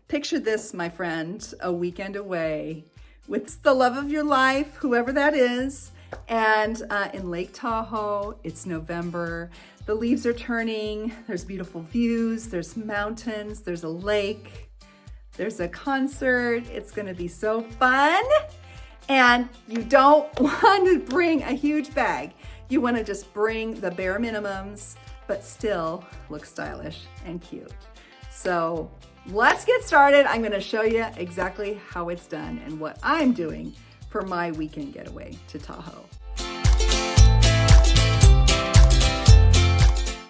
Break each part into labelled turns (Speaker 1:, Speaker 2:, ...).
Speaker 1: Picture this, my friend, a weekend away with the love of your life, whoever that is, and in Lake Tahoe. It's November, the leaves are turning, there's beautiful views, there's mountains, there's a lake, there's a concert. It's gonna be so fun. And you don't want to bring a huge bag. You wanna just bring the bare minimums, but still look stylish and cute. So let's get started. I'm gonna show you exactly how it's done and what I'm doing for my weekend getaway to Tahoe.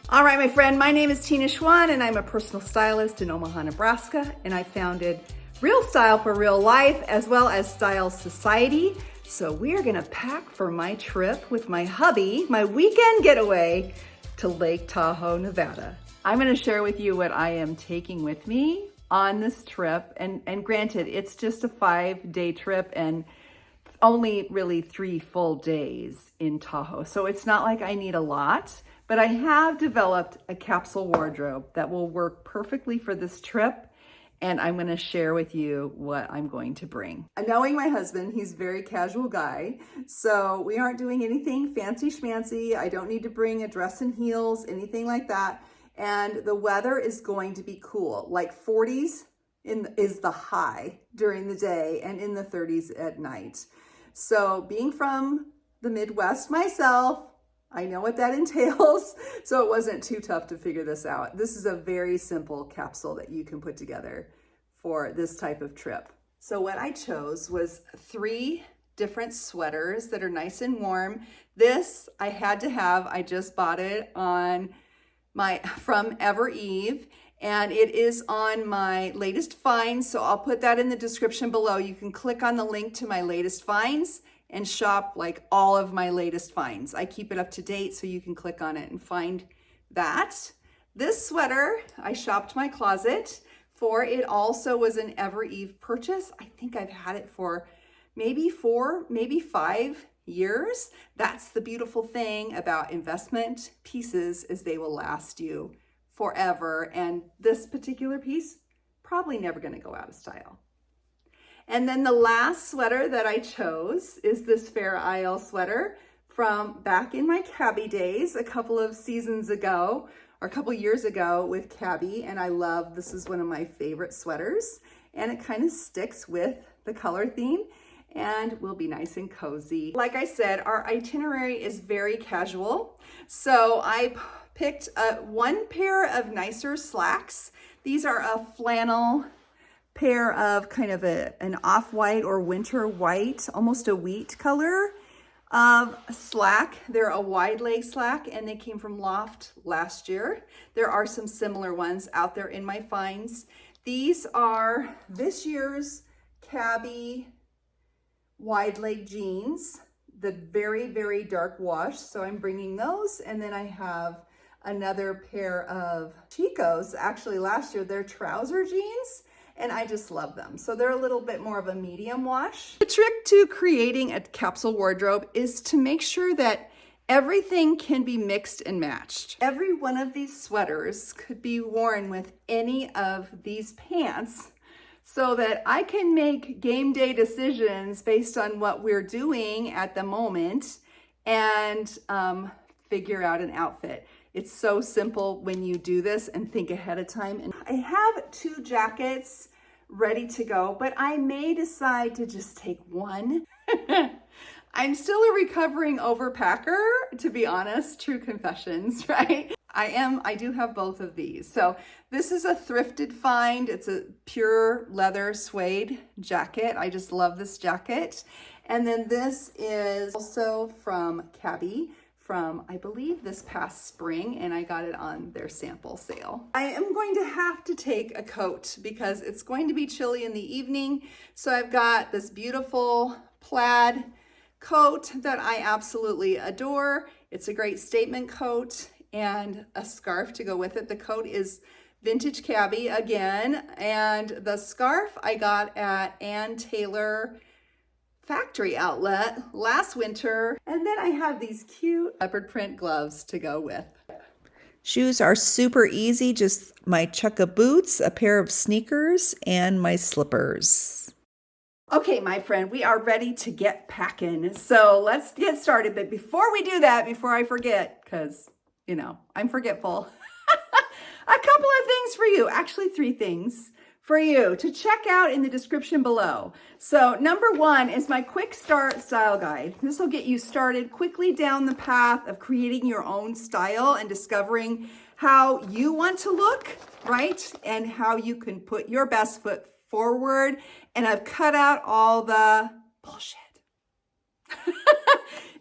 Speaker 1: All right, my friend, my name is Tina Schwan and I'm a personal stylist in Omaha, Nebraska, and I founded Real Style for Real Life as well as Style Society. So we're gonna pack for my trip with my hubby, my weekend getaway to Lake Tahoe, Nevada. I'm gonna share with you what I am taking with me on this trip. And granted, it's just a 5-day trip and only really 3 full days in Tahoe. So it's not like I need a lot, but I have developed a capsule wardrobe that will work perfectly for this trip. And I'm gonna share with you what I'm going to bring. And knowing my husband, he's a very casual guy. So we aren't doing anything fancy schmancy. I don't need to bring a dress and heels, anything like that. And the weather is going to be cool, like 40s is the high during the day and in the 30s at night. So being from the Midwest myself, I know what that entails. So it wasn't too tough to figure this out. This is a very simple capsule that you can put together for this type of trip. So what I chose was 3 different sweaters that are nice and warm. This I had to have, I just bought it on from Ever Eve, and it is on my latest finds. So I'll put that in the description below. You can click on the link to my latest finds and shop like all of my latest finds. I keep it up to date, so you can click on it and find that. This sweater, I shopped my closet for. It also was an Ever Eve purchase. I think I've had it for maybe 4, maybe 5 years. That's the beautiful thing about investment pieces, is they will last you forever. And this particular piece, probably never gonna go out of style. And then the last sweater that I chose is this Fair Isle sweater from back in my cabbie days, a couple of seasons ago, or a couple years ago with cabbie. And I love, this is one of my favorite sweaters, and it kind of sticks with the color theme and will be nice and cozy. Like I said, our itinerary is very casual. So I picked 1 pair of nicer slacks. These are a flannel pair of kind of an off-white or winter white, almost a wheat color of slack. They're a wide leg slack and they came from Loft last year. There are some similar ones out there in my finds. These are this year's cabbie wide leg jeans, the very, very dark wash. So I'm bringing those. And then I have another pair of Chicos, actually last year, they're trouser jeans, and I just love them. So they're a little bit more of a medium wash. The trick to creating a capsule wardrobe is to make sure that everything can be mixed and matched. Every one of these sweaters could be worn with any of these pants, so that I can make game day decisions based on what we're doing at the moment and figure out an outfit. It's so simple when you do this and think ahead of time. And I have 2 jackets ready to go, but I may decide to just take 1. I'm still a recovering overpacker, to be honest, true confessions, right? I do have both of these. So this is a thrifted find. It's a pure leather suede jacket. I just love this jacket. And then this is also from cabbie from, I believe, this past spring, and I got it on their sample sale. I am going to have to take a coat because it's going to be chilly in the evening. So I've got this beautiful plaid coat that I absolutely adore. It's a great statement coat, and a scarf to go with it. The coat is vintage cabbie again, and the scarf I got at Ann Taylor factory outlet last winter. And then I have these cute leopard print gloves to go with.
Speaker 2: Shoes are super easy, just my chukka boots, a pair of sneakers, and my slippers.
Speaker 1: Okay, my friend, we are ready to get packing. So let's get started. But before we do that, before I forget, because, you know, I'm forgetful, a couple of things for you, actually 3 things for you to check out in the description below. So number 1 is my quick start style guide. This will get you started quickly down the path of creating your own style and discovering how you want to look, right? And how you can put your best foot forward. And I've cut out all the bullshit.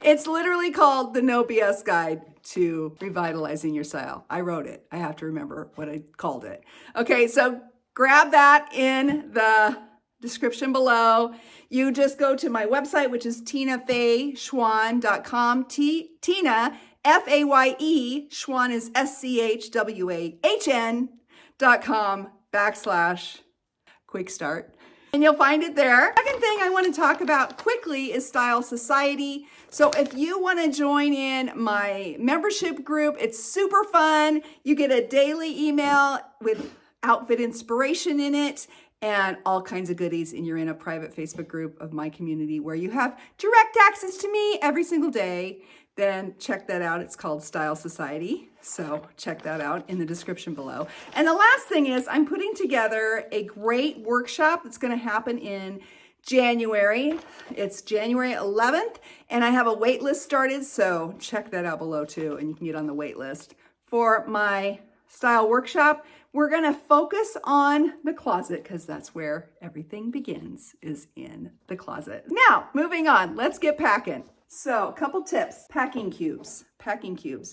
Speaker 1: It's literally called the No BS Guide to Revitalizing Your Style. I wrote it. I have to remember what I called it. Okay, so grab that in the description below. You just go to my website, which is tinafayschwan.com. Tina, F-A-Y-E, Schwan is SCHWAHN.com/quick start. And you'll find it there. Second thing I want to talk about quickly is Style Society. So if you want to join in my membership group, it's super fun. You get a daily email with outfit inspiration in it and all kinds of goodies. And you're in a private Facebook group of my community where you have direct access to me every single day. Then check that out. It's called Style Society. So check that out in the description below. And the last thing is I'm putting together a great workshop that's going to happen in January. It's January 11th, and I have a wait list started. So check that out below too, and you can get on the wait list for my style workshop. We're going to focus on the closet because that's where everything begins, is in the closet. Now, moving on, let's get packing. So a couple tips, packing cubes.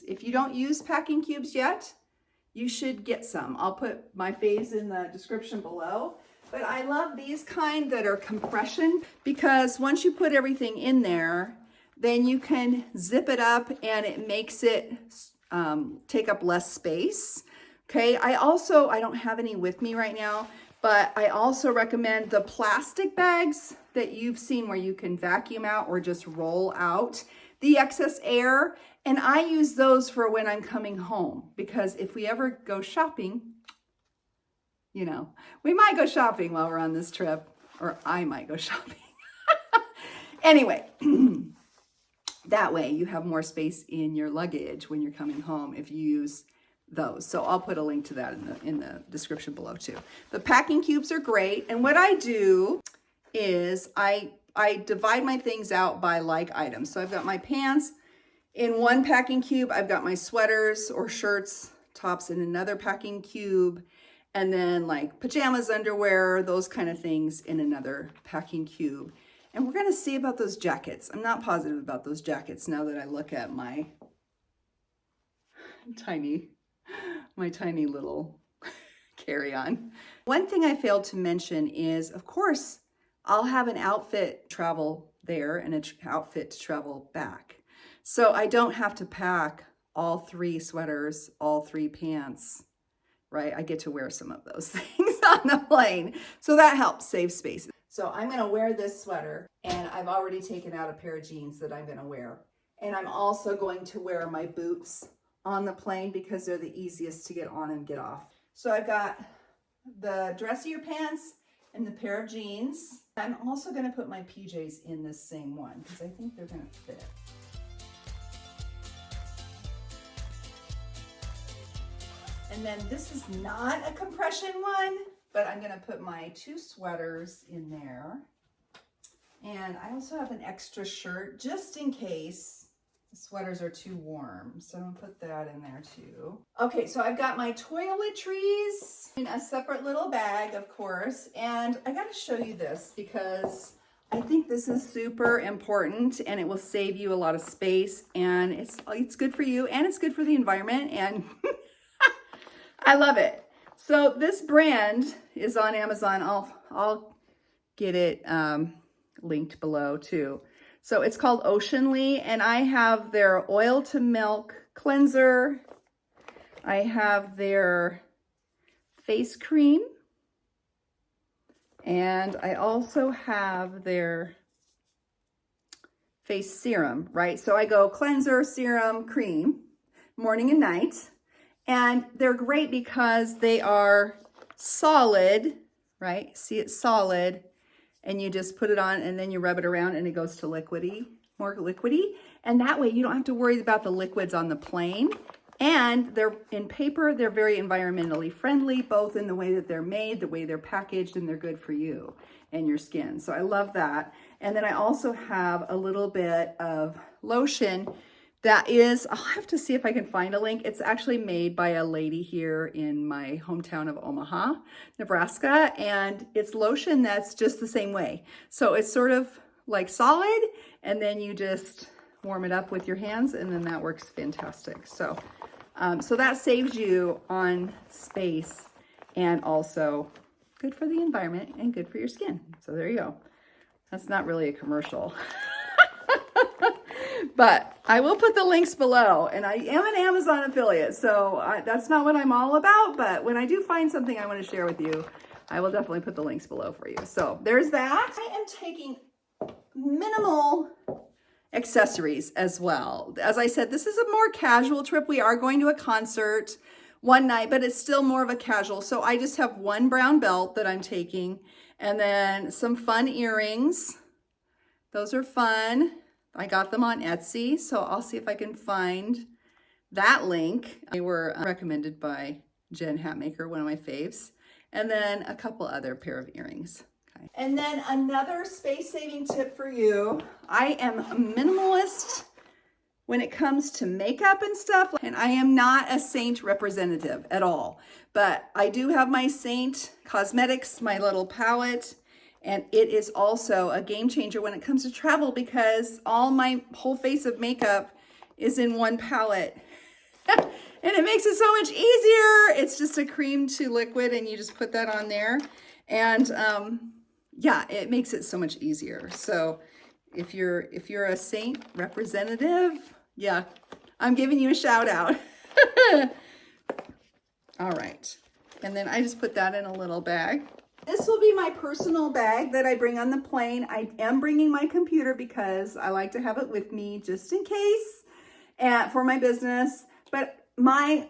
Speaker 1: If you don't use packing cubes yet, you should get some. I'll put my faves in the description below, but I love these kind that are compression because once you put everything in there, then you can zip it up and it makes it take up less space. Okay, I don't have any with me right now, but I also recommend the plastic bags that you've seen where you can vacuum out or just roll out the excess air. And I use those for when I'm coming home, because if we ever go shopping, you know, we might go shopping while we're on this trip, or I might go shopping. Anyway, that way you have more space in your luggage when you're coming home if you use those. So I'll put a link to that in the description below too. The packing cubes are great. And what I do is I divide my things out by like items. So I've got my pants in one packing cube. I've got my sweaters or shirts, tops in another packing cube. And then like pajamas, underwear, those kind of things in another packing cube. And we're going to see about those jackets. I'm not positive about those jackets now that I look at my tiny little carry-on. One thing I failed to mention is, of course, I'll have an outfit travel there and an outfit to travel back. So I don't have to pack all 3 sweaters, all 3 pants, right? I get to wear some of those things on the plane. So that helps save space. So I'm going to wear this sweater, and I've already taken out a pair of jeans that I'm going to wear. And I'm also going to wear my boots on the plane because they're the easiest to get on and get off. So I've got the dressier pants and the pair of jeans. I'm also going to put my PJs in this same one because I think they're going to fit. And then this is not a compression one, but I'm going to put my 2 sweaters in there. And I also have an extra shirt just in case the sweaters are too warm. So I'm going to put that in there too. Okay, so I've got my toiletries in a separate little bag, of course. And I got to show you this because I think this is super important and it will save you a lot of space, and it's good for you and it's good for the environment, and I love it. So this brand is on Amazon. I'll get it linked below too. So it's called Oceanly, and I have their oil to milk cleanser. I have their face cream, and I also have their face serum, right? So I go cleanser, serum, cream, morning and night. And they're great because they are solid, right? See, it's solid, and you just put it on and then you rub it around and it goes to liquidy, more liquidy. And that way you don't have to worry about the liquids on the plane. And they're in paper, they're very environmentally friendly, both in the way that they're made, the way they're packaged, and they're good for you and your skin. So I love that. And then I also have a little bit of lotion that is, I'll have to see if I can find a link. It's actually made by a lady here in my hometown of Omaha, Nebraska. And it's lotion that's just the same way. So it's sort of like solid, and then you just warm it up with your hands, and then that works fantastic. So that saves you on space, and also good for the environment and good for your skin. So there you go. That's not really a commercial, but I will put the links below, and I am an Amazon affiliate, so that's not what I'm all about. But when I do find something I want to share with you, I will definitely put the links below for you. So there's that. I am taking minimal accessories as well. As I said, this is a more casual trip. We are going to a concert one night, but it's still more of a casual. So I just have one brown belt that I'm taking, and then some fun earrings. Those are fun. I got them on Etsy, so I'll see if I can find that link. They were recommended by Jen Hatmaker, one of my faves. And then a couple other pair of earrings. Okay. And then another space-saving tip for you. I am a minimalist when it comes to makeup and stuff, and I am not a Saint representative at all. But I do have my Saint Cosmetics, my little palette, and it is also a game changer when it comes to travel because all my whole face of makeup is in one palette. And it makes it so much easier. It's just a cream to liquid, and you just put that on there. And yeah, it makes it so much easier. So if you're a Saint representative, yeah, I'm giving you a shout out. All right. And then I just put that in a little bag. This will be my personal bag that I bring on the plane. I am bringing my computer because I like to have it with me just in case for my business. But my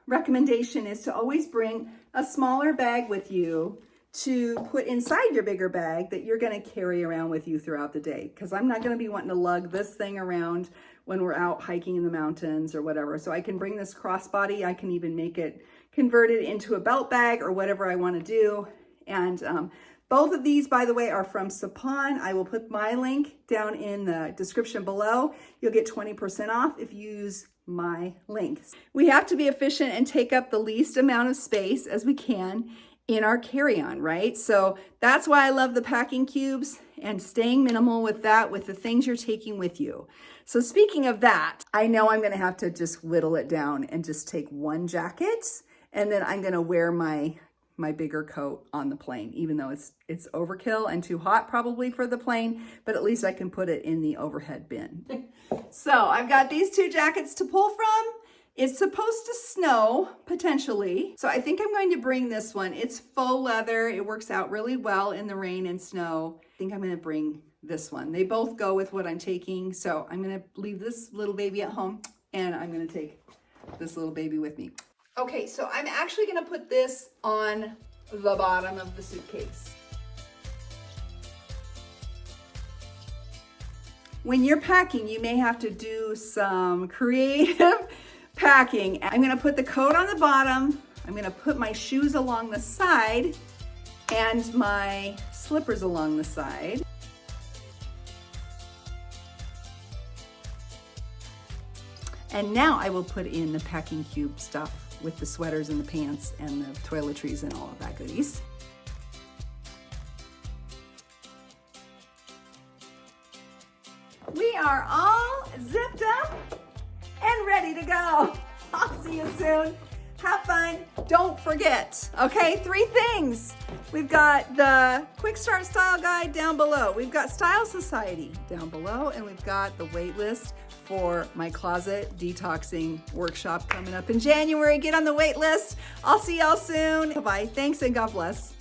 Speaker 1: recommendation is to always bring a smaller bag with you to put inside your bigger bag that you're going to carry around with you throughout the day. Because I'm not going to be wanting to lug this thing around when we're out hiking in the mountains or whatever. So I can bring this crossbody. I can even make it converted into a belt bag or whatever I want to do. And both of these, by the way, are from Sapon. I will put my link down in the description below. You'll get 20% off if you use my links. We have to be efficient and take up the least amount of space as we can in our carry-on, right? So that's why I love the packing cubes and staying minimal with that, with the things you're taking with you. So speaking of that, I know I'm gonna have to just whittle it down and just take one jacket, and then I'm gonna wear my bigger coat on the plane, even though it's overkill and too hot probably for the plane, but at least I can put it in the overhead bin. So I've got these two jackets to pull from. It's supposed to snow, potentially. So I think I'm going to bring this one. It's faux leather. It works out really well in the rain and snow. I think I'm gonna bring this one. They both go with what I'm taking. So I'm gonna leave this little baby at home, and I'm gonna take this little baby with me. Okay, so I'm actually gonna put this on the bottom of the suitcase. When you're packing, you may have to do some creative packing. I'm gonna put the coat on the bottom. I'm gonna put my shoes along the side and my slippers along the side. And now I will put in the packing cube stuff with the sweaters and the pants and the toiletries and all of that goodies. We are all zipped up and ready to go. I'll see you soon. Have fun. Don't forget, okay, 3 things. We've got the Quick Start Style Guide down below. We've got Style Society down below, and we've got the wait list for my closet detoxing workshop coming up in January. Get on the wait list. I'll see y'all soon. Bye-bye. Thanks and God bless.